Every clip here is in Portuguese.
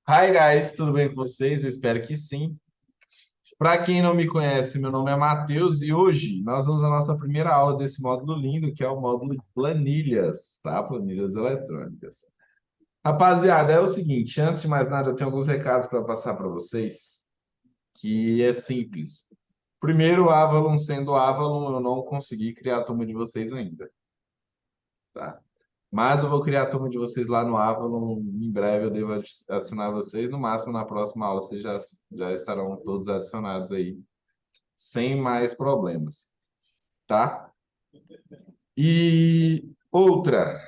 Hi guys, tudo bem com vocês? Eu espero que sim. Para quem não me conhece, meu nome é Matheus e hoje nós vamos à nossa primeira aula desse módulo lindo, que é o módulo de planilhas, tá? Planilhas eletrônicas. Rapaziada, é o seguinte, antes de mais nada, eu tenho alguns recados para passar para vocês, que é simples. Primeiro, Avalon sendo Avalon, eu não consegui criar a turma de vocês ainda, tá? Mas eu vou criar a turma de vocês lá no Avalon. Em breve eu devo adicionar vocês. No máximo, na próxima aula, vocês já estarão todos adicionados aí, sem mais problemas, tá? E outra,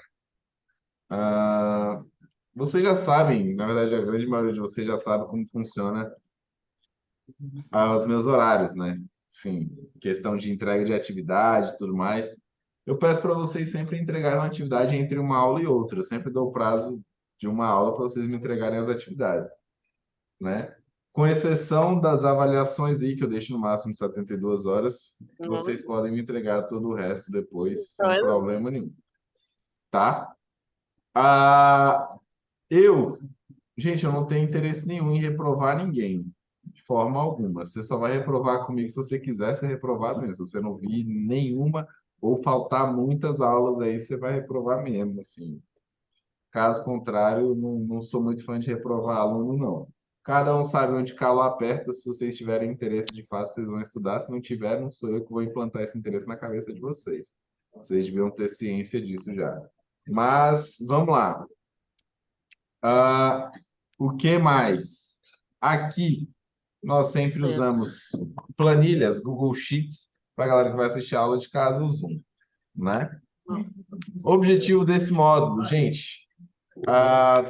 ah, vocês já sabem, na verdade, a grande maioria de vocês já sabe como funciona os meus horários, né? Sim, questão de entrega de atividade e tudo mais. Eu peço para vocês sempre entregarem uma atividade entre uma aula e outra. Eu sempre dou o prazo de uma aula para vocês me entregarem as atividades, né? Com exceção das avaliações aí, que eu deixo no máximo 72 horas, Uhum. vocês podem me entregar todo o resto depois, Então, sem problema nenhum, tá? Ah, eu, gente, eu não tenho interesse nenhum em reprovar ninguém, de forma alguma. Você só vai reprovar comigo se você quiser ser reprovado mesmo. Se você não vir nenhuma ou faltar muitas aulas aí, você vai reprovar mesmo, assim. Caso contrário, não sou muito fã de reprovar aluno, não. Cada um sabe onde calo aperta. Se vocês tiverem interesse de fato, vocês vão estudar. Se não tiver, não sou eu que vou implantar esse interesse na cabeça de vocês. Vocês deviam ter ciência disso já. Mas vamos lá. Ah, o que mais? Aqui nós sempre é. usamos planilhas, Google Sheets, para a galera que vai assistir a aula de casa, o Zoom, né? O objetivo desse módulo, gente,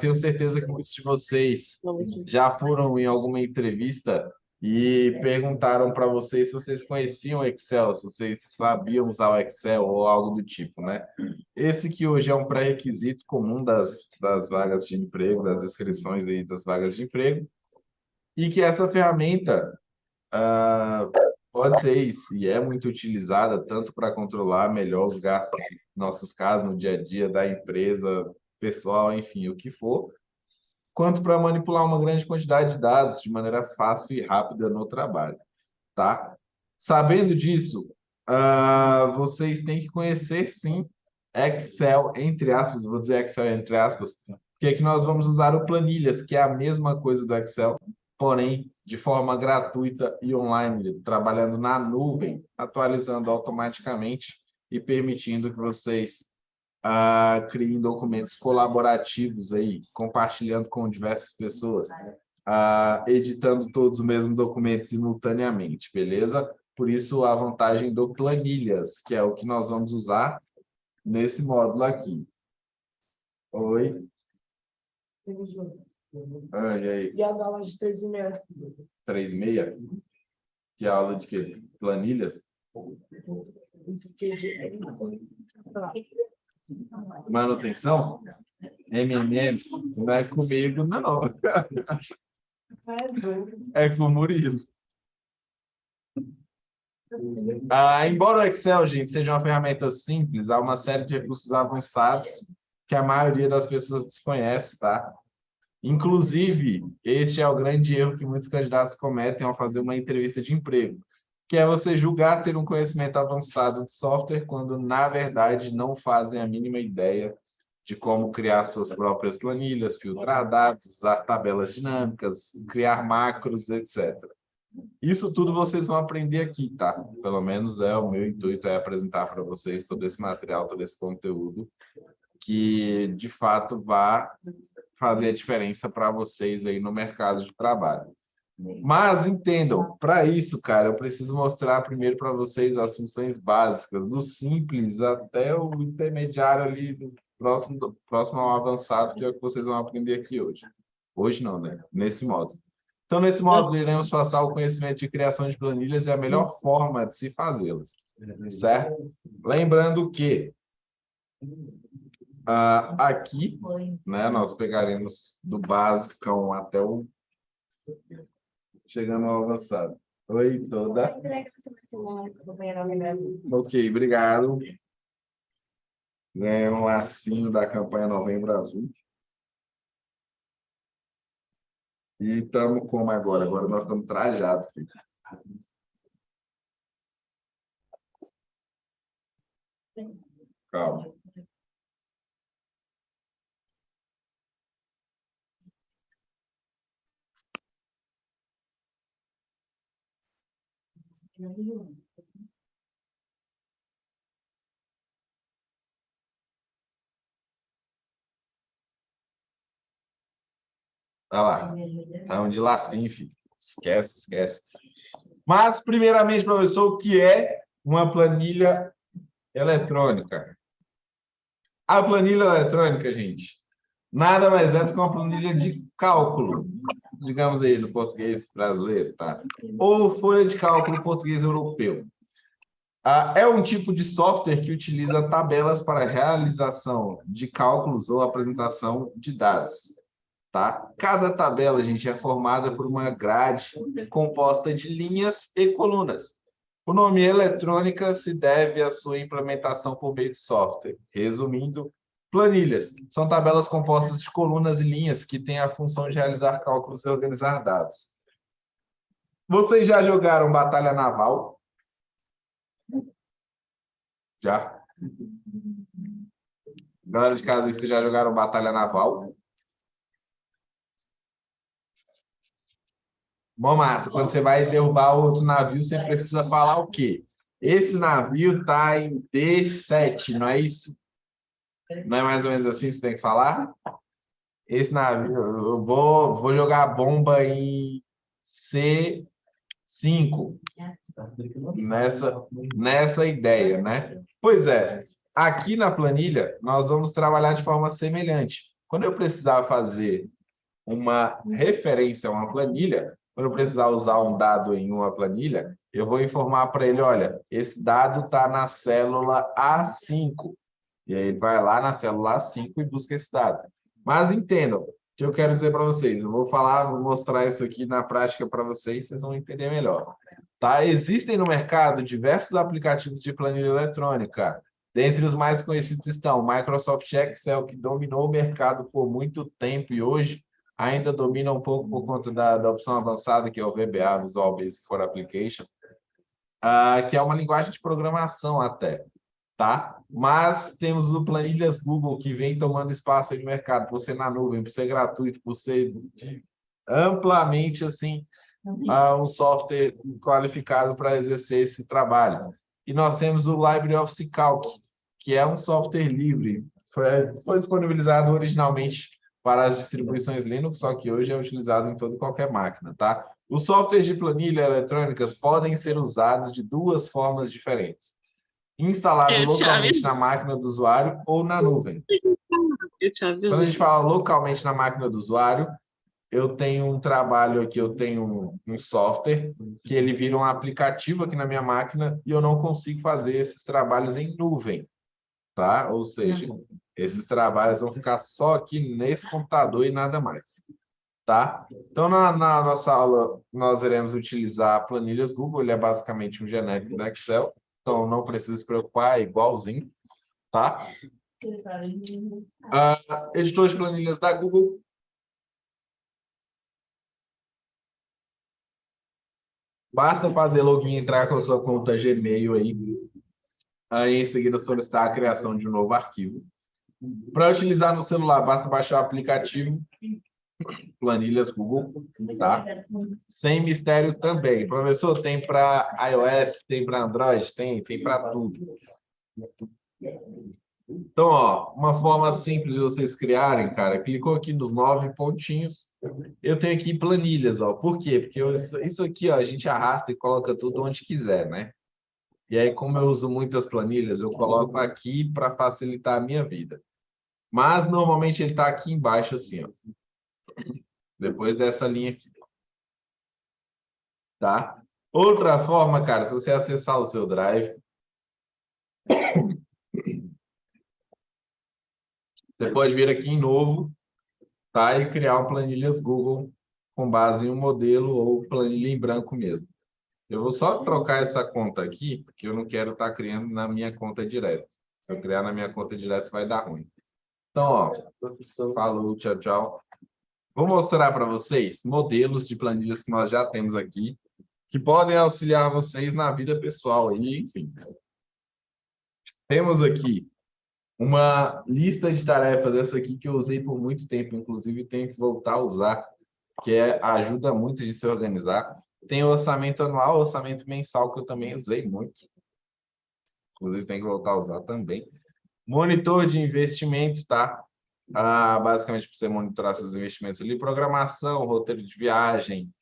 tenho certeza que muitos de vocês já foram em alguma entrevista e perguntaram para vocês se vocês conheciam o Excel, se vocês sabiam usar o Excel ou algo do tipo, né? Esse que hoje é um pré-requisito comum das vagas de emprego, das inscrições aí das vagas de emprego, e que essa ferramenta pode ser e é muito utilizada tanto para controlar melhor os gastos de nossas casas no dia a dia, da empresa, pessoal, enfim, o que for, quanto para manipular uma grande quantidade de dados de maneira fácil e rápida no trabalho, tá? Sabendo disso, vocês têm que conhecer, sim, Excel, entre aspas, vou dizer Excel entre aspas, porque aqui nós vamos usar o Planilhas, que é a mesma coisa do Excel, porém de forma gratuita e online, trabalhando na nuvem, atualizando automaticamente e permitindo que vocês criem documentos colaborativos aí, compartilhando com diversas pessoas, editando todos o mesmo documento simultaneamente, beleza? Por isso, a vantagem do Planilhas, que é o que nós vamos usar nesse módulo aqui. Oi? E aí? E as aulas de 3h30? 3h30? Que é a aula de quê? Planilhas? Manutenção? MMM? Não é comigo, não. É com o Murilo. Embora o Excel, gente, seja uma ferramenta simples, há uma série de recursos avançados que a maioria das pessoas desconhece, tá? Inclusive, este é o grande erro que muitos candidatos cometem ao fazer uma entrevista de emprego, que é você julgar ter um conhecimento avançado de software quando, na verdade, não fazem a mínima ideia de como criar suas próprias planilhas, filtrar dados, usar tabelas dinâmicas, criar macros, etc. Isso tudo vocês vão aprender aqui, tá? Pelo menos é o meu intuito, é apresentar para vocês todo esse material, todo esse conteúdo, que de fato vai fazer a diferença para vocês aí no mercado de trabalho. Mas entendam, para isso, cara, eu preciso mostrar primeiro para vocês as funções básicas, do simples até o intermediário ali, do próximo ao avançado, que é o que vocês vão aprender aqui hoje. Hoje não, né? Nesse módulo. Então, nesse módulo, iremos passar o conhecimento de criação de planilhas e a melhor forma de se fazê-las, certo? Lembrando que aqui, né, nós pegaremos do básico até o chegando ao avançado. Oi, toda. Ok, obrigado. Ganhei um lacinho da campanha Novembro Azul. E estamos como agora? Agora nós estamos trajados, filho. Calma. Olha lá. Estamos de lacinho, filho. Esquece, esquece. Mas, primeiramente, professor, o que é uma planilha eletrônica? A planilha eletrônica, gente, nada mais é do que uma planilha de cálculo, digamos aí, no português brasileiro, tá? Ou folha de cálculo português europeu. É um tipo de software que utiliza tabelas para realização de cálculos ou apresentação de dados, tá? Cada tabela, gente, é formada por uma grade composta de linhas e colunas. O nome eletrônica se deve à sua implementação por meio de software. Resumindo, planilhas são tabelas compostas de colunas e linhas que têm a função de realizar cálculos e organizar dados. Vocês já jogaram Batalha Naval? Já? Galera de casa, vocês já jogaram Batalha Naval? Bom, massa, quando você vai derrubar outro navio, você precisa falar o quê? Esse navio está em D7, não é isso? Não é mais ou menos assim que você tem que falar? Esse navio, eu vou jogar a bomba em C5, nessa ideia, né? Pois é, aqui na planilha, nós vamos trabalhar de forma semelhante. Quando eu precisar fazer uma referência a uma planilha, quando eu precisar usar um dado em uma planilha, eu vou informar para ele, olha, esse dado está na célula A5. E aí ele vai lá na célula A5 e busca esse dado. Mas entendam o que eu quero dizer para vocês. Eu vou falar, vou mostrar isso aqui na prática para vocês, vocês vão entender melhor. Tá? Existem no mercado diversos aplicativos de planilha eletrônica. Dentre os mais conhecidos estão o Microsoft Excel, que dominou o mercado por muito tempo e hoje ainda domina um pouco por conta da opção avançada, que é o VBA, Visual Basic for Application, que é uma linguagem de programação até, tá? Mas temos o Planilhas Google, que vem tomando espaço aí no mercado, por ser na nuvem, por ser gratuito, por ser amplamente, assim, um software qualificado para exercer esse trabalho. E nós temos o LibreOffice Calc, que é um software livre, foi disponibilizado originalmente para as distribuições Linux, só que hoje é utilizado em toda e qualquer máquina, tá? Os softwares de planilha eletrônicas podem ser usados de duas formas diferentes: instalado Eu te localmente aviso. na máquina do usuário ou na nuvem. Eu te Quando a gente avisei. fala localmente na máquina do usuário, eu tenho um trabalho aqui, eu tenho um software que ele vira um aplicativo aqui na minha máquina e eu não consigo fazer esses trabalhos em nuvem, tá? Ou seja, esses trabalhos vão ficar só aqui nesse computador e nada mais, tá? Então, na nossa aula, nós iremos utilizar planilhas Google, ele é basicamente um genérico do Excel, então não precisa se preocupar, é igualzinho, tá? Editor de planilhas da Google. Basta fazer login, entrar com a sua conta Gmail aí em seguida solicitar a criação de um novo arquivo. Para utilizar no celular, basta baixar o aplicativo Planilhas Google, tá? Sem mistério também. Professor, tem para iOS, tem para Android, tem para tudo. Então, ó, uma forma simples de vocês criarem, cara, clicou aqui nos 9 pontinhos. Eu tenho aqui planilhas, ó. Por quê? Porque isso aqui, ó, a gente arrasta e coloca tudo onde quiser, né? E aí, como eu uso muitas planilhas, eu coloco aqui para facilitar a minha vida. Mas, normalmente, ele está aqui embaixo, assim, ó. Depois dessa linha aqui, tá? Outra forma, cara, se você acessar o seu Drive, você pode vir aqui em novo, tá? E criar um planilhas Google com base em um modelo ou planilha em branco mesmo. Eu vou só trocar essa conta aqui, porque eu não quero estar criando na minha conta direto. Se eu criar na minha conta direto, vai dar ruim. Então, ó, falou, tchau, tchau. Vou mostrar para vocês modelos de planilhas que nós já temos aqui, que podem auxiliar vocês na vida pessoal aí, enfim. Temos aqui uma lista de tarefas, essa aqui que eu usei por muito tempo, inclusive tenho que voltar a usar, que ajuda muito de se organizar. Tem o orçamento anual, orçamento mensal, que eu também usei muito. Inclusive, tem que voltar a usar também. Monitor de investimentos, tá? Basicamente, para você monitorar seus investimentos ali, programação, roteiro de viagem,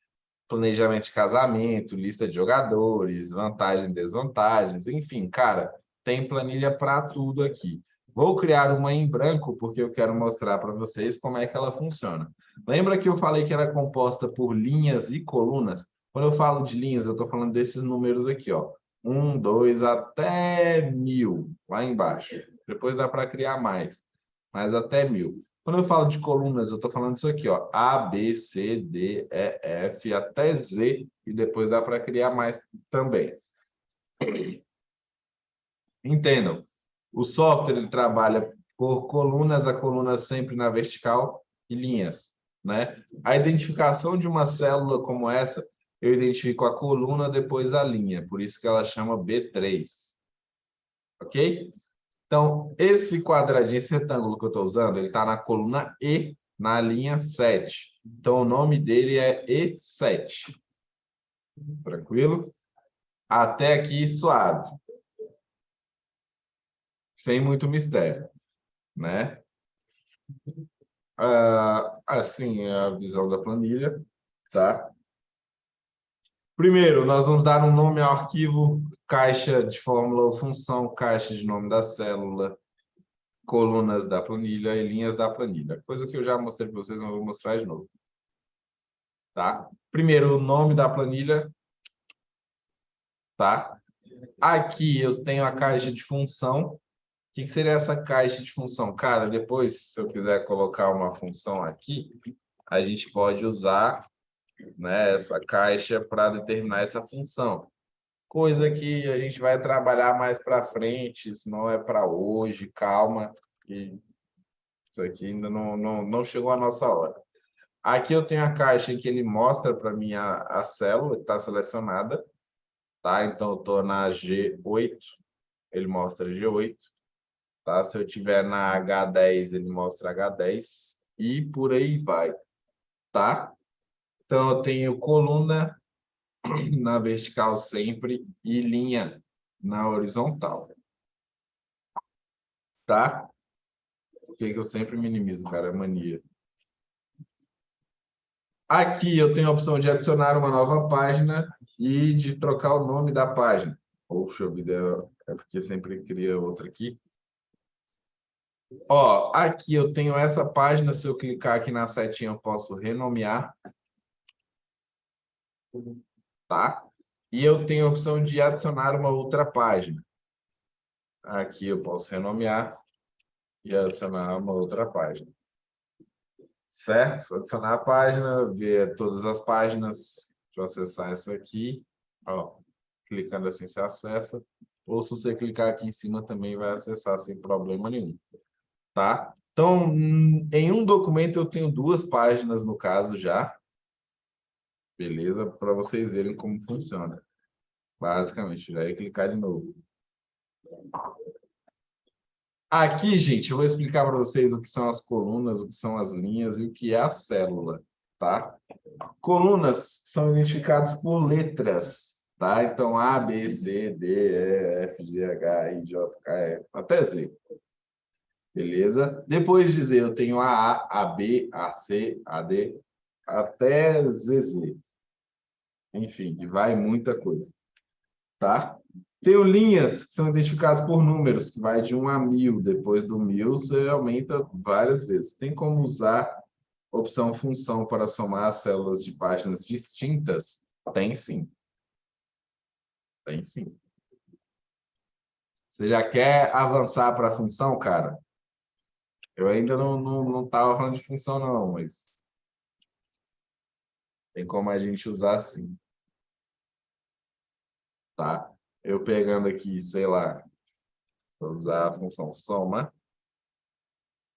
planejamento de casamento, lista de jogadores, vantagens e desvantagens, enfim, cara, tem planilha para tudo aqui. Vou criar uma em branco porque eu quero mostrar para vocês como é que ela funciona. Lembra que eu falei que era composta por linhas e colunas? Quando eu falo de linhas, eu estou falando desses números aqui, ó. 1, 2 até 1000, lá embaixo. Depois dá para criar mais, mas até 1000. Quando eu falo de colunas, eu estou falando disso aqui, ó. A, B, C, D, E, F, até Z, e depois dá para criar mais também. Entendam, o software ele trabalha por colunas, a coluna sempre na vertical e linhas, né? A identificação de uma célula como essa, eu identifico a coluna, depois a linha, por isso que ela chama B3, ok? Então, esse quadradinho, esse retângulo que eu estou usando, ele está na coluna E, na linha 7. Então, o nome dele é E7. Tranquilo? Até aqui, suave. Sem muito mistério, né? Assim, é a visão da planilha, tá? Primeiro, nós vamos dar um nome ao arquivo, caixa de fórmula ou função, caixa de nome da célula, colunas da planilha e linhas da planilha. Coisa que eu já mostrei para vocês, mas vou mostrar de novo. Tá? Primeiro, o nome da planilha, tá? Aqui eu tenho a caixa de função. O que seria essa caixa de função? Cara, depois, se eu quiser colocar uma função aqui, a gente pode usar, né, essa caixa para determinar essa função. Coisa que a gente vai trabalhar mais para frente, isso não é para hoje, calma, que isso aqui ainda não chegou a nossa hora. Aqui eu tenho a caixa que ele mostra para mim a célula que está selecionada, tá? Então, eu estou na G8, ele mostra G8, tá? Se eu tiver na H10, ele mostra H10 e por aí vai, tá? Então, eu tenho coluna na vertical sempre e linha na horizontal, tá? Por que eu sempre minimizo, cara? É mania. Aqui eu tenho a opção de adicionar uma nova página e de trocar o nome da página. Poxa vida, é porque sempre cria outra aqui. Ó, aqui eu tenho essa página, se eu clicar aqui na setinha eu posso renomear, tá? E eu tenho a opção de adicionar uma outra página. Aqui eu posso renomear e adicionar uma outra página. Certo? Adicionar a página, ver todas as páginas. Deixa eu acessar essa aqui. Ó, clicando assim você acessa. Ou se você clicar aqui em cima também vai acessar sem problema nenhum. Tá? Então, em um documento eu tenho duas páginas no caso já. Beleza? Para vocês verem como funciona. Basicamente, já ia clicar de novo. Aqui, gente, eu vou explicar para vocês o que são as colunas, o que são as linhas e o que é a célula, tá? Colunas são identificadas por letras, tá? Então, A, B, C, D, E, F, G, H, I, J, K, L, até Z. Beleza? Depois de Z, eu tenho a B, a C, a D, até ZZ. Enfim, que vai muita coisa, tá? Tenho linhas que são identificadas por números, que vai de 1 a 1000. Depois do 1000, você aumenta várias vezes. Tem como usar opção função para somar as células de páginas distintas? Tem sim. Tem sim. Você já quer avançar para a função, cara? Eu ainda não estava falando de função, não, mas tem como a gente usar sim, tá? Eu pegando aqui, sei lá, vou usar a função soma.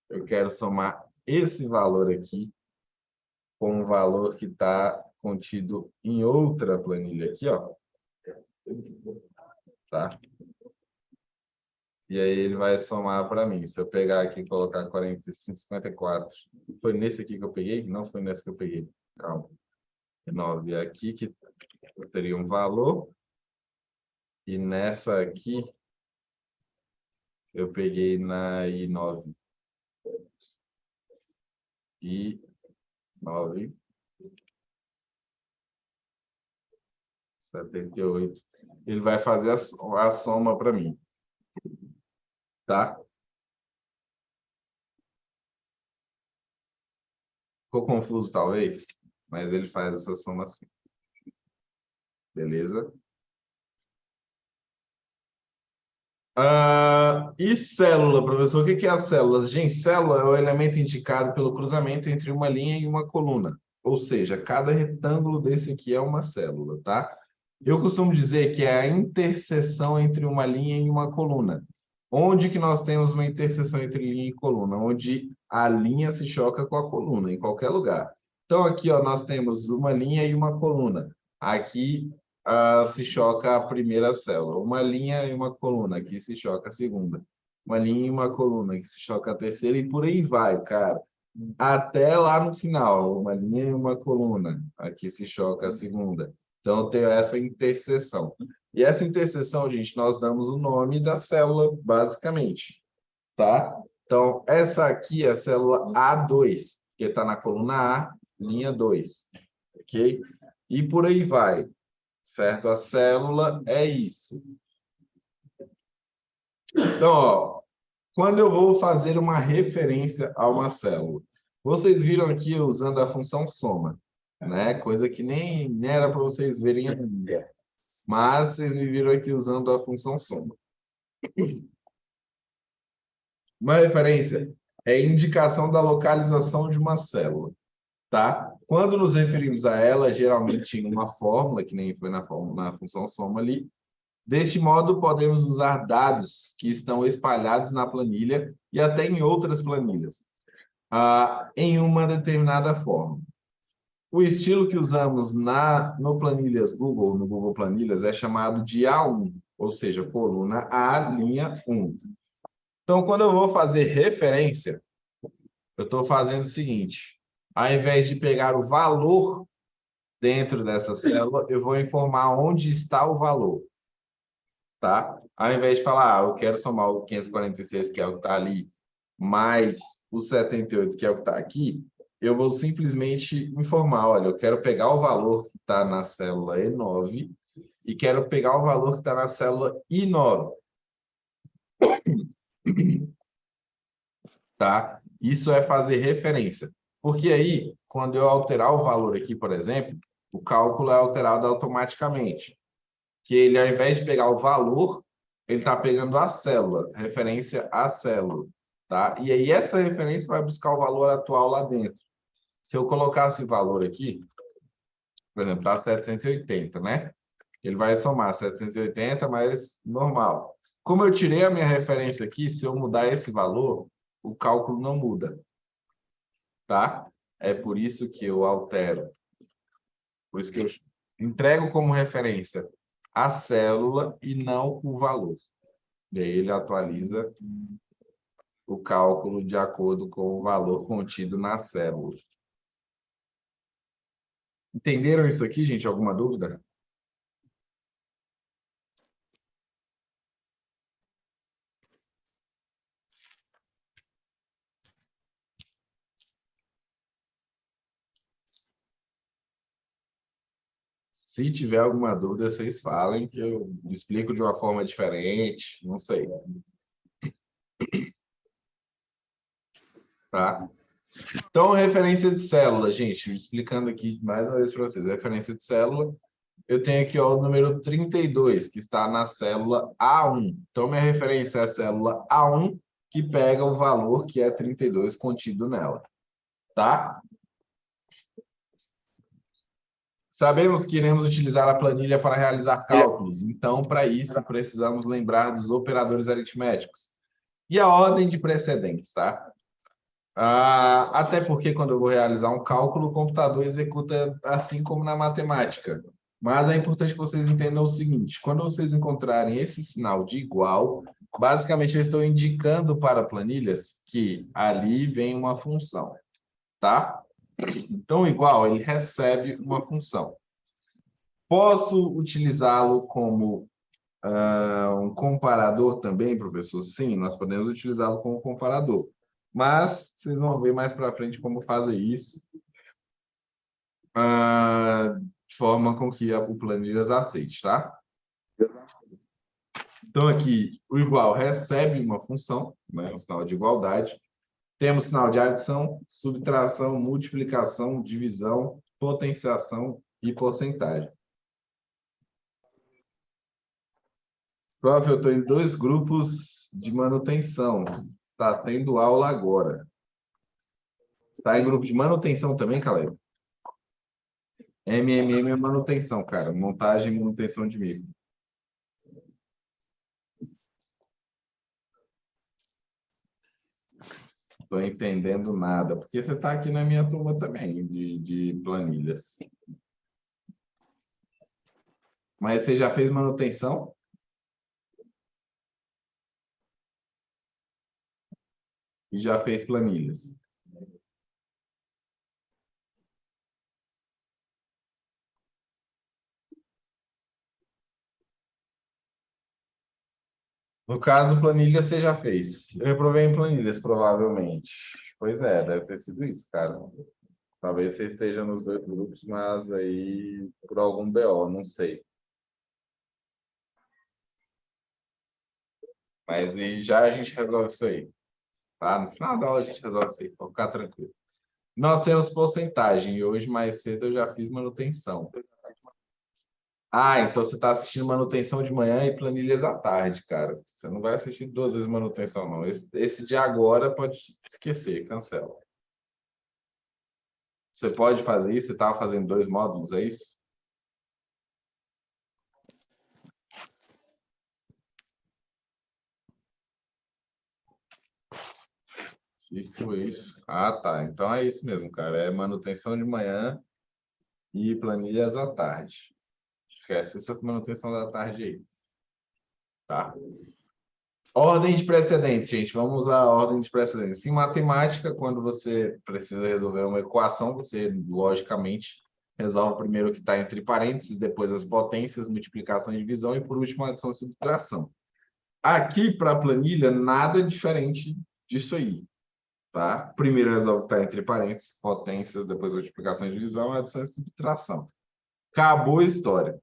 Eu quero somar esse valor aqui com um valor que está contido em outra planilha aqui, ó. Tá? E aí ele vai somar para mim. Se eu pegar aqui e colocar 45,54, foi nesse aqui que eu peguei? Não foi nesse que eu peguei. Calma. 9 aqui que eu teria um valor. E nessa aqui eu peguei na I9. I9. 78. Ele vai fazer a soma para mim. Tá? Ficou confuso, talvez? Mas ele faz essa soma assim. Beleza? E célula, professor? O que é as células? Gente, célula é o elemento indicado pelo cruzamento entre uma linha e uma coluna. Ou seja, cada retângulo desse aqui é uma célula, tá? Eu costumo dizer que é a interseção entre uma linha e uma coluna. Onde que nós temos uma interseção entre linha e coluna? Onde a linha se choca com a coluna, em qualquer lugar. Então, aqui, ó, nós temos uma linha e uma coluna. Aqui se choca a primeira célula. Uma linha e uma coluna, aqui se choca a segunda. Uma linha e uma coluna, que se choca a terceira, e por aí vai, cara. Até lá no final, uma linha e uma coluna, aqui se choca a segunda. Então, tem essa interseção. E essa interseção, gente, nós damos o nome da célula, basicamente, tá? Então, essa aqui é a célula A2, que está na coluna A, linha 2, ok? E por aí vai, certo? A célula é isso. Então, ó, quando eu vou fazer uma referência a uma célula, vocês viram aqui usando a função soma, né? Coisa que nem era para vocês verem ainda. Mas vocês me viram aqui usando a função soma. Uma referência é indicação da localização de uma célula, tá? Quando nos referimos a ela, geralmente em uma fórmula, que nem foi na função soma ali. Deste modo, podemos usar dados que estão espalhados na planilha e até em outras planilhas, em uma determinada forma. O estilo que usamos no Planilhas Google, no Google Planilhas, é chamado de A1, ou seja, coluna A, linha 1. Então, quando eu vou fazer referência, eu estou fazendo o seguinte: ao invés de pegar o valor dentro dessa célula, eu vou informar onde está o valor. Tá? Ao invés de falar, eu quero somar o 546, que é o que está ali, mais o 78, que é o que está aqui, eu vou simplesmente informar, olha, eu quero pegar o valor que está na célula E9 e quero pegar o valor que está na célula I9. Tá? Isso é fazer referência. Porque aí, quando eu alterar o valor aqui, por exemplo, o cálculo é alterado automaticamente. Que ele, ao invés de pegar o valor, ele está pegando a célula, referência à célula, tá? E aí essa referência vai buscar o valor atual lá dentro. Se eu colocar esse valor aqui, por exemplo, está 780, né? Ele vai somar 780 mais normal. Como eu tirei a minha referência aqui, se eu mudar esse valor, o cálculo não muda, tá? É por isso que eu altero. Por isso que eu entrego como referência a célula e não o valor. E aí ele atualiza o cálculo de acordo com o valor contido na célula. Entenderam isso aqui, gente? Alguma dúvida? Se tiver alguma dúvida, vocês falem que eu explico de uma forma diferente, não sei. Tá? Então, referência de célula, gente, explicando aqui mais uma vez para vocês. Referência de célula, eu tenho aqui ó, o número 32, que está na célula A1. Então, minha referência é a célula A1, que pega o valor que é 32 contido nela. Tá? Sabemos que iremos utilizar a planilha para realizar cálculos, então, para isso, precisamos lembrar dos operadores aritméticos e a ordem de precedentes, tá? Até porque quando eu vou realizar um cálculo, o computador executa assim como na matemática. Mas é importante que vocês entendam o seguinte: quando vocês encontrarem esse sinal de igual, basicamente eu estou indicando para planilhas que ali vem uma função, tá? Então, igual, ele recebe uma função. Posso utilizá-lo como um comparador também, professor? Sim, nós podemos utilizá-lo como comparador. Mas vocês vão ver mais para frente como fazer isso, de forma com que o planilhas aceite, tá? Então, aqui, o igual recebe uma função, né, um sinal de igualdade. Temos sinal de adição, subtração, multiplicação, divisão, potenciação e porcentagem. Prof, eu estou em 2 grupos de manutenção. Está tendo aula agora. Está em grupo de manutenção também, Caleb? MMM é manutenção, cara. Montagem e manutenção de micro. Estou entendendo nada. Porque você está aqui na minha turma também, de planilhas. Mas você já fez manutenção? E já fez planilhas? No caso, planilha você já fez. Eu reprovei em planilhas, provavelmente. Pois é, deve ter sido isso, cara. Talvez você esteja nos 2 grupos, mas aí por algum BO, não sei. Mas e já a gente resolve isso aí, tá? No final da aula a gente resolve isso aí, pode ficar tranquilo. Nós temos porcentagem, e hoje mais cedo eu já fiz manutenção. Então você está assistindo manutenção de manhã e planilhas à tarde, cara. Você não vai assistir 2 vezes manutenção, não. Esse de agora pode esquecer, cancela. Você pode fazer isso? Você estava fazendo 2 módulos, é isso? Isso. Tá. Então é isso mesmo, cara. É manutenção de manhã e planilhas à tarde. Esquece essa manutenção da tarde aí, tá? Ordem de precedentes, gente. Vamos à ordem de precedentes. Em matemática, quando você precisa resolver uma equação, você, logicamente, resolve primeiro o que está entre parênteses, depois as potências, multiplicação e divisão, e por último, adição e subtração. Aqui, para a planilha, nada diferente disso aí, tá? Primeiro resolve o que está entre parênteses, potências, depois multiplicação e divisão, adição e subtração. Acabou a história,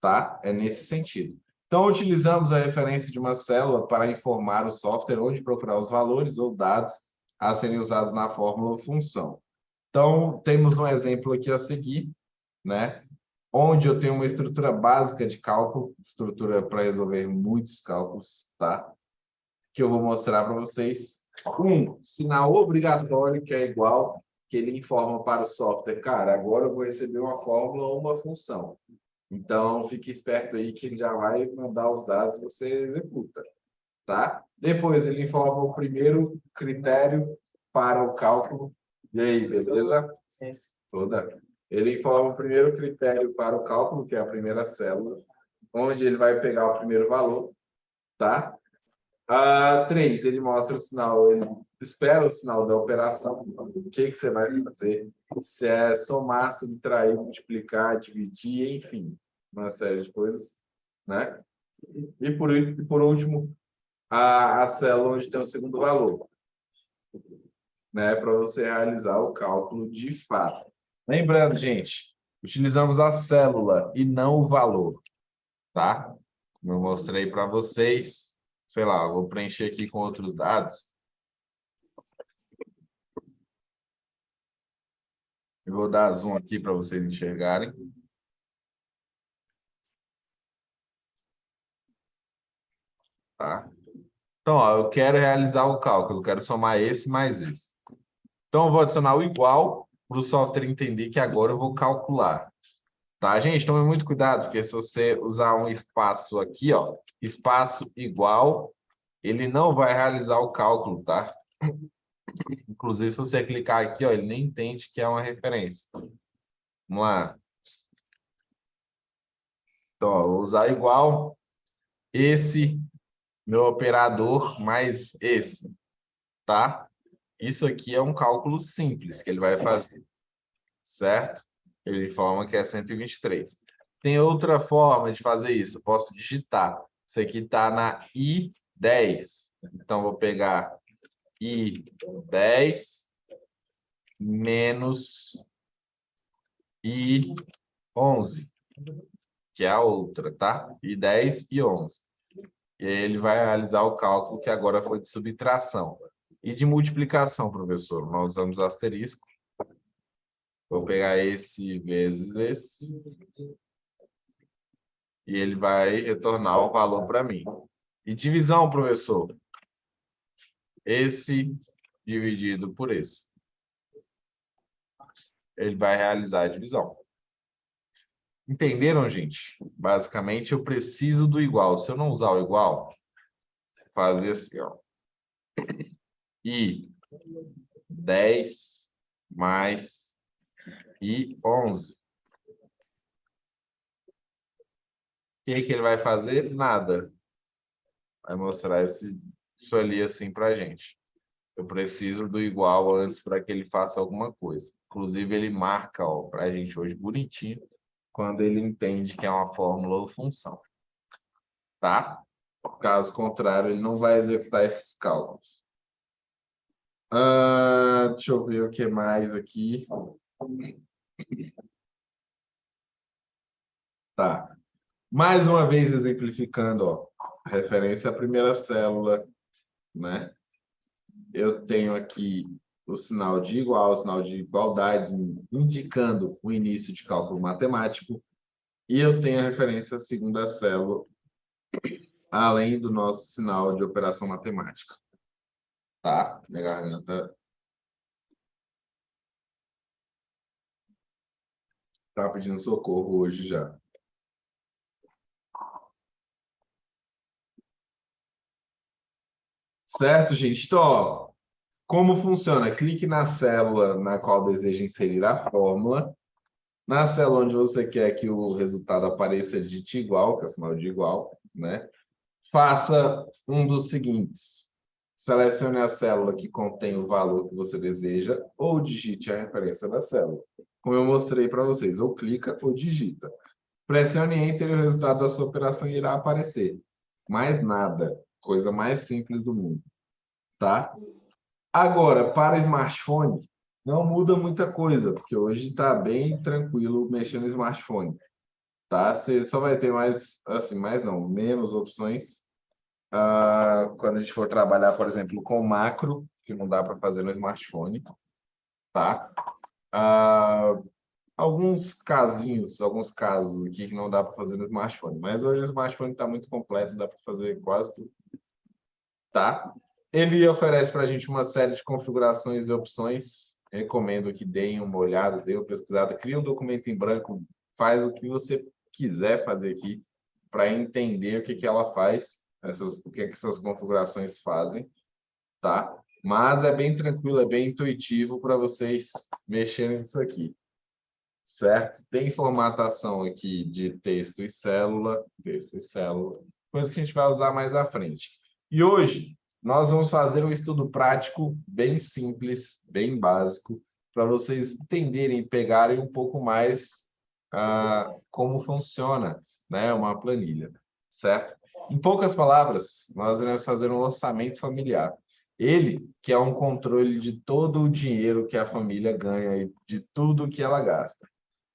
tá? É nesse sentido. Então, utilizamos a referência de uma célula para informar o software onde procurar os valores ou dados a serem usados na fórmula ou função. Então, temos um exemplo aqui a seguir, né? Onde eu tenho uma estrutura básica de cálculo, estrutura para resolver muitos cálculos, tá? Que eu vou mostrar para vocês. Sinal obrigatório, que é igual, que ele informa para o software, cara, agora eu vou receber uma fórmula ou uma função. Então, fique esperto aí que ele já vai mandar os dados e você executa, tá? Depois, ele informa o primeiro critério para o cálculo. E aí, beleza? Sim. Toda. Ele informa o primeiro critério para o cálculo, que é a primeira célula, onde ele vai pegar o primeiro valor, tá? 3, ele mostra o sinal, ele espera o sinal da operação. O que você vai fazer? Se é somar, subtrair, multiplicar, dividir, enfim, uma série de coisas, né? E por último, a célula onde tem o segundo valor, né? Para você realizar o cálculo de fato. Lembrando, gente, utilizamos a célula e não o valor, tá? Como eu mostrei para vocês, sei lá, vou preencher aqui com outros dados. Eu vou dar zoom aqui para vocês enxergarem. Tá? Então, ó, eu quero realizar o cálculo, eu quero somar esse mais esse. Então, eu vou adicionar o igual para o software entender que agora eu vou calcular. Tá, gente? Tome muito cuidado, porque se você usar um espaço aqui, ó, espaço igual, ele não vai realizar o cálculo, tá? Inclusive, se você clicar aqui, ó, ele nem entende que é uma referência. Vamos lá. Então, ó, vou usar igual esse meu operador mais esse, tá? Isso aqui é um cálculo simples que ele vai fazer, certo? Ele informa que é 123. Tem outra forma de fazer isso. Eu posso digitar. Isso aqui está na I10. Então, vou pegar I10 menos I11, que é a outra, tá? I10 e 11. E aí ele vai realizar o cálculo que agora foi de subtração. E de multiplicação, professor? Nós usamos asterisco. Vou pegar esse vezes esse. E ele vai retornar o valor para mim. E divisão, professor? Esse dividido por esse. Ele vai realizar a divisão. Entenderam, gente? Basicamente, eu preciso do igual. Se eu não usar o igual, fazer assim, ó. I 10 mais I 11. O que que ele vai fazer? Nada. Vai mostrar isso ali assim para a gente. Eu preciso do igual antes para que ele faça alguma coisa. Inclusive, ele marca para a gente hoje bonitinho quando ele entende que é uma fórmula ou função. Tá? Caso contrário, ele não vai executar esses cálculos. Deixa eu ver o que mais aqui. Tá. Mais uma vez exemplificando, ó, referência à primeira célula, né? Eu tenho aqui o sinal de igual, o sinal de igualdade, indicando o início de cálculo matemático, e eu tenho a referência à segunda célula, além do nosso sinal de operação matemática. Tá? Minha garganta tá pedindo socorro hoje já. Certo, gente? Então, ó, como funciona? Clique na célula na qual deseja inserir a fórmula. Na célula onde você quer que o resultado apareça, digite igual, que é o sinal de igual, né? Faça um dos seguintes. Selecione a célula que contém o valor que você deseja ou digite a referência da célula. Como eu mostrei para vocês, ou clica ou digita. Pressione Enter e o resultado da sua operação irá aparecer. Mais nada. Coisa mais simples do mundo. Tá? Agora, para smartphone, não muda muita coisa, porque hoje está bem tranquilo mexer no smartphone. Tá? Você só vai ter mais, assim, mais não, menos opções quando a gente for trabalhar, por exemplo, com macro, que não dá para fazer no smartphone, tá? Ah, alguns casinhos, alguns casos aqui que não dá para fazer no smartphone, mas hoje o smartphone está muito completo, dá para fazer quase tudo, tá? Ele oferece para a gente uma série de configurações e opções. Recomendo que deem uma olhada, deem uma pesquisada, crie um documento em branco, faz o que você quiser fazer aqui para entender o que que ela faz, o que que essas configurações fazem, tá? Mas é bem tranquilo, é bem intuitivo para vocês mexerem nisso aqui, certo? Tem formatação aqui de texto e célula, coisa que a gente vai usar mais à frente. E hoje nós vamos fazer um estudo prático bem simples, bem básico, para vocês entenderem, pegarem um pouco mais como funciona, né, uma planilha, certo? Em poucas palavras, nós iremos fazer um orçamento familiar. Ele, que é um controle de todo o dinheiro que a família ganha e de tudo que ela gasta,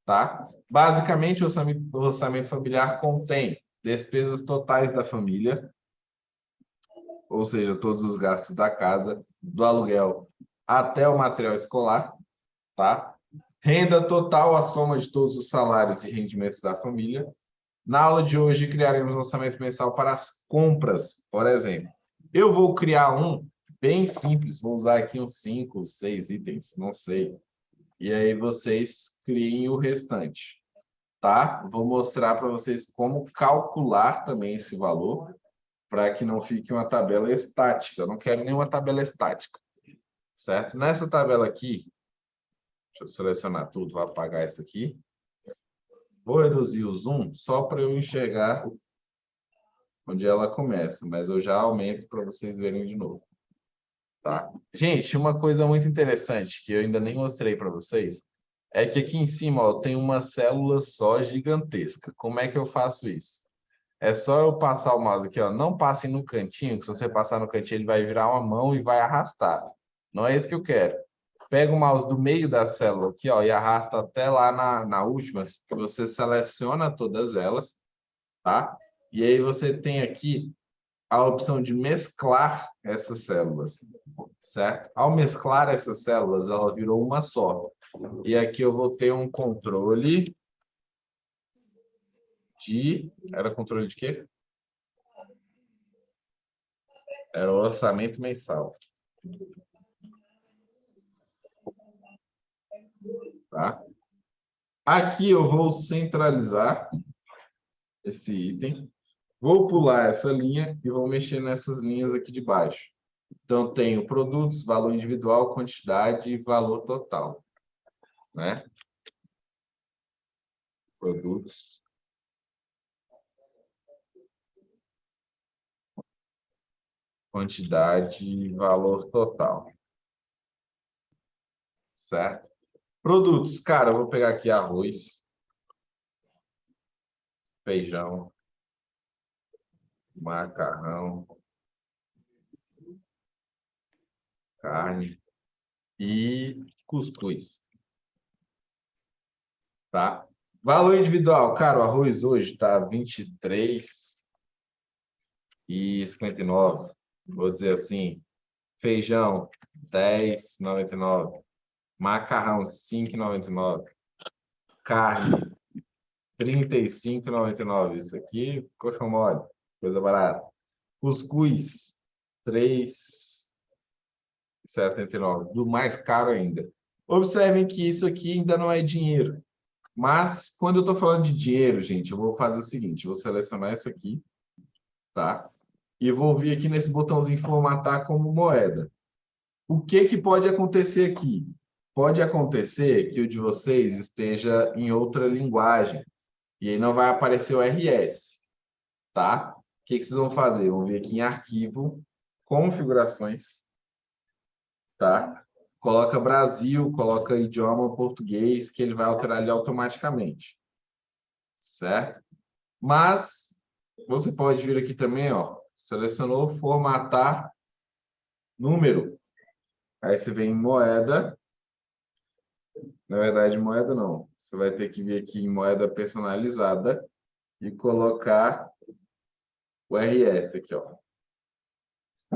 tá? Basicamente, o orçamento familiar contém despesas totais da família, ou seja, todos os gastos da casa, do aluguel até o material escolar, tá? Renda total, a soma de todos os salários e rendimentos da família. Na aula de hoje, criaremos um orçamento mensal para as compras, por exemplo. Eu vou criar um bem simples, vou usar aqui uns 5, 6 itens, não sei. E aí vocês criem o restante, tá? Vou mostrar para vocês como calcular também esse valor, para que não fique uma tabela estática. Eu não quero nenhuma tabela estática, certo? Nessa tabela aqui, deixa eu selecionar tudo, vou apagar isso aqui. Vou reduzir o zoom só para eu enxergar onde ela começa, mas eu já aumento para vocês verem de novo. Tá? Gente, uma coisa muito interessante que eu ainda nem mostrei para vocês é que aqui em cima ó, tem uma célula só gigantesca. Como é que eu faço isso? É só eu passar o mouse aqui, ó. Não passe no cantinho, que se você passar no cantinho, ele vai virar uma mão e vai arrastar. Não é isso que eu quero. Pega o mouse do meio da célula aqui, ó, e arrasta até lá na última, que você seleciona todas elas, tá? E aí você tem aqui a opção de mesclar essas células, certo? Ao mesclar essas células, ela virou uma só. E aqui eu vou ter um controle de... Era controle de quê? Era o orçamento mensal. Tá? Aqui eu vou centralizar esse item. Vou pular essa linha e vou mexer nessas linhas aqui de baixo. Então, tenho produtos, valor individual, quantidade e valor total. Né? Produtos. Quantidade e valor total. Certo? Produtos. Cara, eu vou pegar aqui arroz, feijão, macarrão, carne e cuscuz. Tá? Valor individual. Cara, o arroz hoje está 23,59. Vou dizer assim, feijão 10,99, macarrão 5,99, carne 35,99. Isso aqui, coxa mole, coisa barata. Cuscuz 3,79, do mais caro ainda. Observem que isso aqui ainda não é dinheiro. Mas quando eu estou falando de dinheiro, gente, eu vou fazer o seguinte, eu vou selecionar isso aqui, tá? E vou vir aqui nesse botãozinho formatar como moeda. O que que pode acontecer aqui? Pode acontecer que o de vocês esteja em outra linguagem e aí não vai aparecer o RS, tá? O que que vocês vão fazer? Vão vir aqui em arquivo, configurações, tá? Coloca Brasil, coloca idioma português, que ele vai alterar ali automaticamente, certo? Mas você pode vir aqui também, ó, selecionou formatar número. Aí você vem em moeda. Na verdade, moeda não. Você vai ter que vir aqui em moeda personalizada e colocar o RS aqui, ó.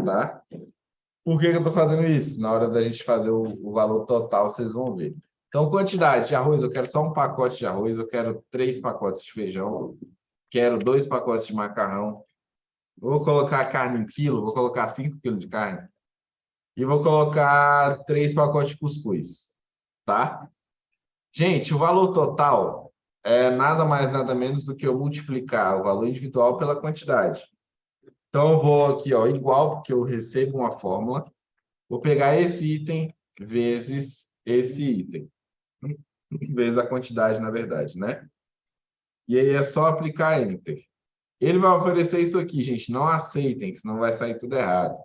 Tá? Por que que eu estou fazendo isso? Na hora da gente fazer o valor total, vocês vão ver. Então, quantidade de arroz, eu quero só um pacote de arroz, eu quero 3 pacotes de feijão, quero 2 pacotes de macarrão. Vou colocar carne em quilo, vou colocar 5 quilos de carne. E vou colocar 3 pacotes de cuscuz. Tá? Gente, o valor total é nada mais, nada menos do que eu multiplicar o valor individual pela quantidade. Então, eu vou aqui, ó, igual, porque eu recebo uma fórmula. Vou pegar esse item vezes esse item. Vezes a quantidade, na verdade, né? E aí é só aplicar Enter. Ele vai oferecer isso aqui, gente. Não aceitem, senão vai sair tudo errado.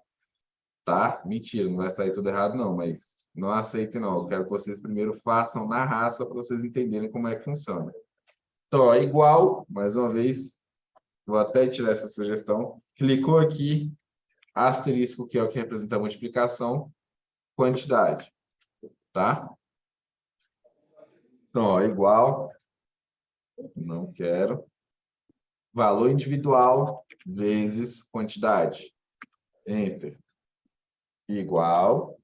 Tá? Mentira, não vai sair tudo errado, não, mas não aceitem, não. Eu quero que vocês primeiro façam na raça para vocês entenderem como é que funciona. Então, ó, igual, mais uma vez, vou até tirar essa sugestão. Clicou aqui, asterisco, que é o que representa a multiplicação, quantidade, tá? Então, ó, igual, não quero, valor individual vezes quantidade. Enter. Igual,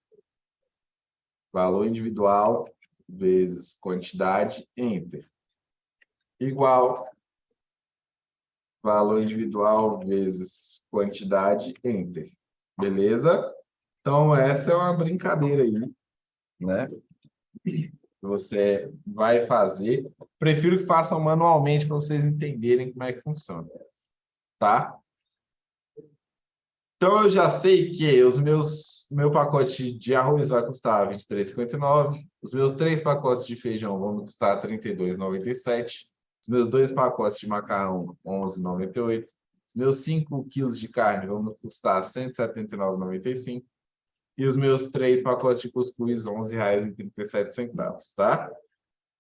valor individual vezes quantidade. Enter. Igual, valor individual vezes quantidade. Enter. Beleza? Então, essa é uma brincadeira aí, né? Você vai fazer. Prefiro que façam manualmente para vocês entenderem como é que funciona, tá? Então, eu já sei que meu pacote de arroz vai custar R$ 23,59. Os meus 3 pacotes de feijão vão me custar R$ 32,97. Os meus 2 pacotes de macarrão, R$ 11,98. Os meus 5 quilos de carne vão me custar R$ 179,95. E os meus 3 pacotes de cuscuz, R$ 11,37, tá?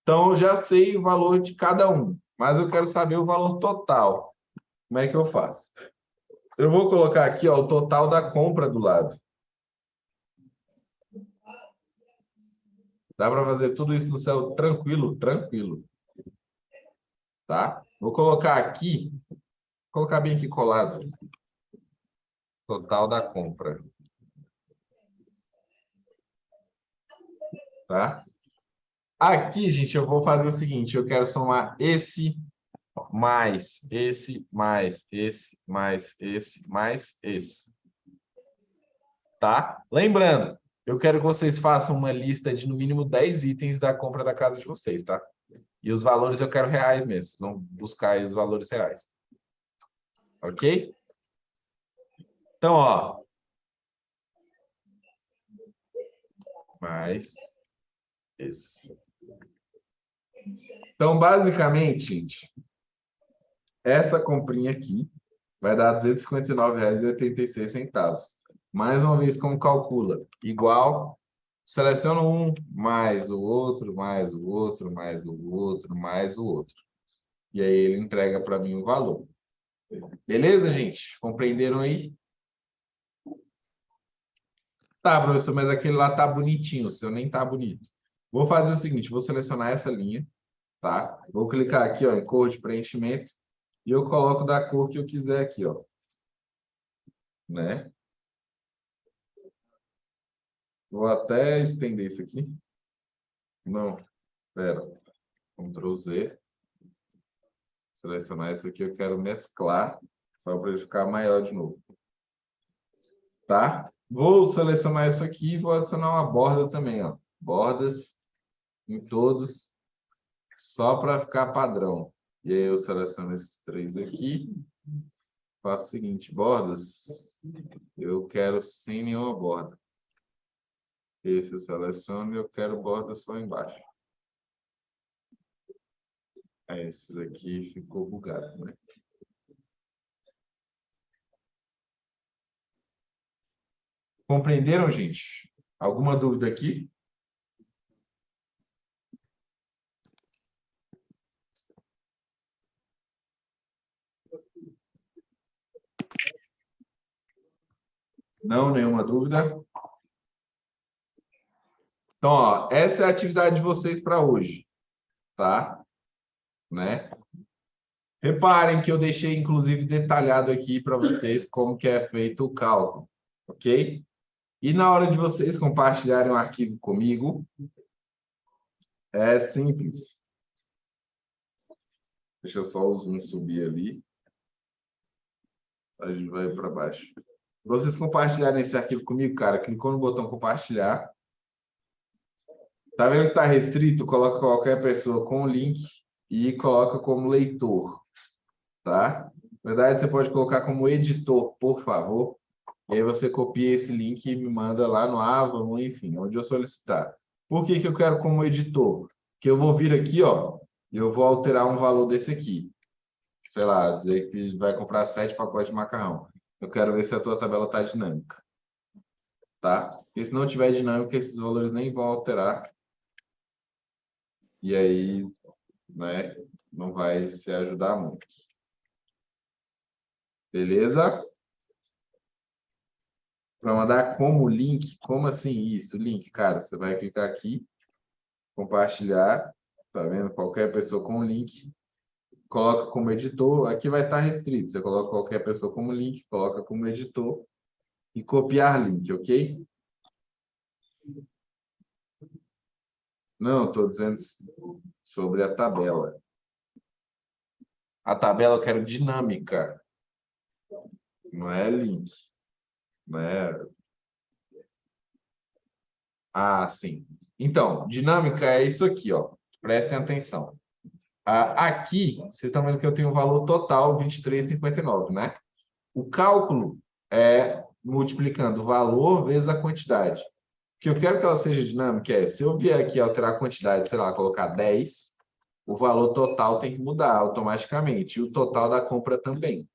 Então, eu já sei o valor de cada um, mas eu quero saber o valor total. Como é que eu faço? Eu vou colocar aqui, ó, o total da compra do lado. Dá para fazer tudo isso no céu tranquilo, tranquilo. Tá? Vou colocar aqui, vou colocar bem aqui colado. Total da compra. Tá? Aqui, gente, eu vou fazer o seguinte, eu quero somar esse mais esse, mais esse, mais esse, mais esse. Tá? Lembrando, eu quero que vocês façam uma lista de no mínimo 10 itens da compra da casa de vocês, tá? E os valores eu quero reais mesmo. Vocês vão buscar aí os valores reais. Ok? Então, ó. Mais esse. Então, basicamente, gente, essa comprinha aqui vai dar R$ 259,86. Mais uma vez, como calcula? Igual, seleciono um, mais o outro, mais o outro, mais o outro, mais o outro. E aí ele entrega para mim o valor. Beleza, gente? Compreenderam aí? Tá, professor, mas aquele lá tá bonitinho, o seu nem tá bonito. Vou fazer o seguinte, vou selecionar essa linha, tá? Vou clicar aqui, ó, em cor de preenchimento e eu coloco da cor que eu quiser aqui, ó. Né? Vou até estender isso aqui. Não, pera. Ctrl Z. Selecionar isso aqui, eu quero mesclar, só para ele ficar maior de novo. Tá? Vou selecionar isso aqui e vou adicionar uma borda também, ó. Bordas em todos, só para ficar padrão. E aí eu seleciono esses 3 aqui. Faço o seguinte, bordas, eu quero sem nenhuma borda. Esse eu seleciono e eu quero borda só embaixo. Esse daqui ficou bugado, né? Compreenderam, gente? Alguma dúvida aqui? Não, nenhuma dúvida? Então, ó, essa é a atividade de vocês para hoje, tá? Né? Reparem que eu deixei, inclusive, detalhado aqui para vocês como que é feito o cálculo, ok? E na hora de vocês compartilharem o arquivo comigo, é simples. Deixa só o zoom subir ali. A gente vai para baixo. Vocês compartilharem esse arquivo comigo, cara, clicou no botão compartilhar. Tá vendo que está restrito? Coloca qualquer pessoa com o link e coloca como leitor, tá? Na verdade, você pode colocar como editor, por favor. E aí você copia esse link e me manda lá no Avon, enfim, onde eu solicitar. Por que que eu quero como editor? Porque eu vou vir aqui, ó, e eu vou alterar um valor desse aqui. Sei lá, dizer que vai comprar 7 pacotes de macarrão. Eu quero ver se a tua tabela está dinâmica, tá? Porque se não tiver dinâmica, esses valores nem vão alterar. E aí, né, não vai se ajudar muito. Beleza? Para mandar como link, como assim isso? Link, cara, você vai clicar aqui, compartilhar, tá vendo? Qualquer pessoa com o link, coloca como editor, aqui vai estar restrito. Você coloca qualquer pessoa como link, coloca como editor e copiar link, ok? Não, estou dizendo sobre a tabela. A tabela eu quero dinâmica, não é link, não é... Ah, sim. Então, dinâmica é isso aqui, ó. Prestem atenção. Aqui, vocês estão vendo que eu tenho o valor total 23,59, né? O cálculo é multiplicando o valor vezes a quantidade. O que eu quero que ela seja dinâmica é, se eu vier aqui alterar a quantidade, sei lá, colocar 10, o valor total tem que mudar automaticamente. E o total da compra também.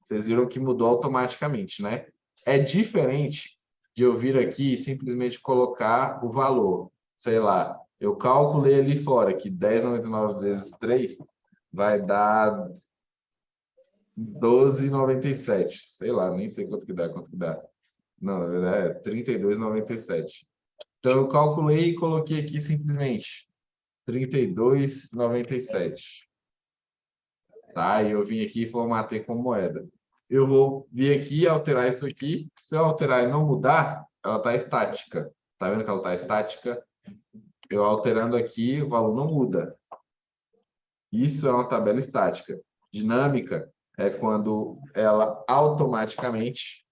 Vocês viram que mudou automaticamente, né? É diferente de eu vir aqui e simplesmente colocar o valor. Sei lá, eu calculei ali fora que 10,99 vezes 3 vai dar 12,97. Sei lá, nem sei quanto que dá. Não, na verdade é 32,97. Então eu calculei e coloquei aqui simplesmente 32,97. Tá? E eu vim aqui e formatei com moeda. Eu vou vir aqui e alterar isso aqui. Se eu alterar e não mudar, ela está estática. Tá vendo que ela está estática? Eu alterando aqui, o valor não muda. Isso é uma tabela estática. Dinâmica é quando ela automaticamente,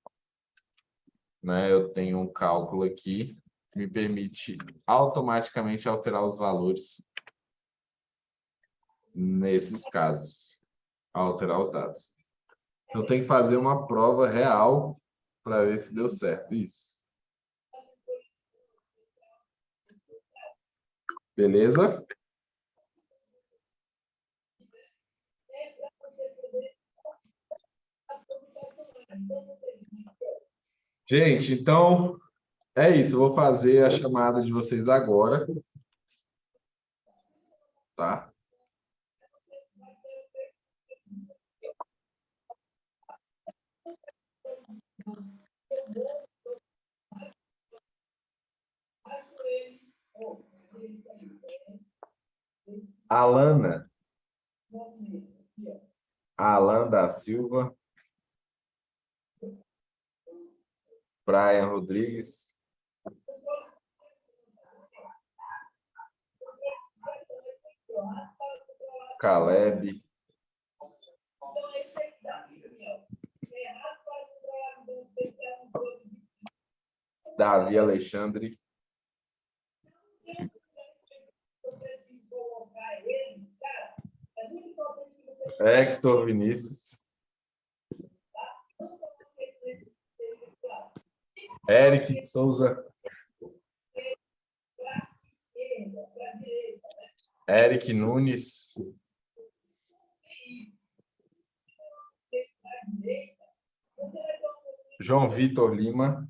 né, eu tenho um cálculo aqui que me permite automaticamente alterar os valores nesses casos, alterar os dados. Eu tenho que fazer uma prova real para ver se deu certo isso. Beleza? Gente, então é isso. Eu vou fazer a chamada de vocês agora, tá? Alana, Alan da Silva, Brian Rodrigues, Caleb, Davi Alexandre, Hector Vinícius, Eric Souza, Eric Nunes, João Vitor Lima,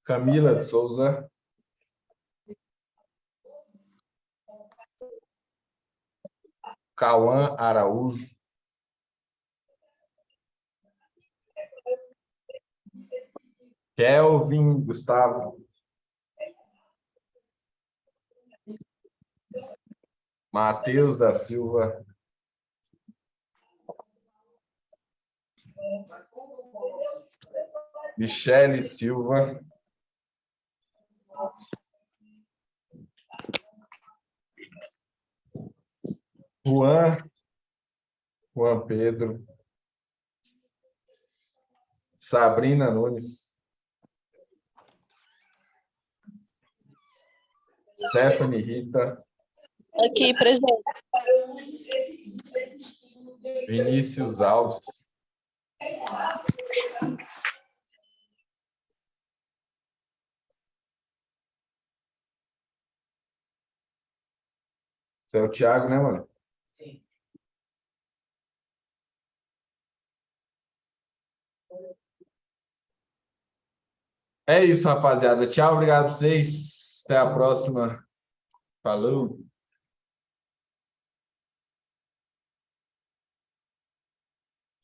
Camila de Souza, Cauã Araújo, Kelvin Gustavo, Matheus da Silva, Michele Silva, Juan Pedro, Sabrina Nunes, Stephanie Rita, Aqui, presente. Vinícius Alves, esse é o Thiago, né, mano? É isso, rapaziada. Tchau, obrigado a vocês. Até a próxima. Falou.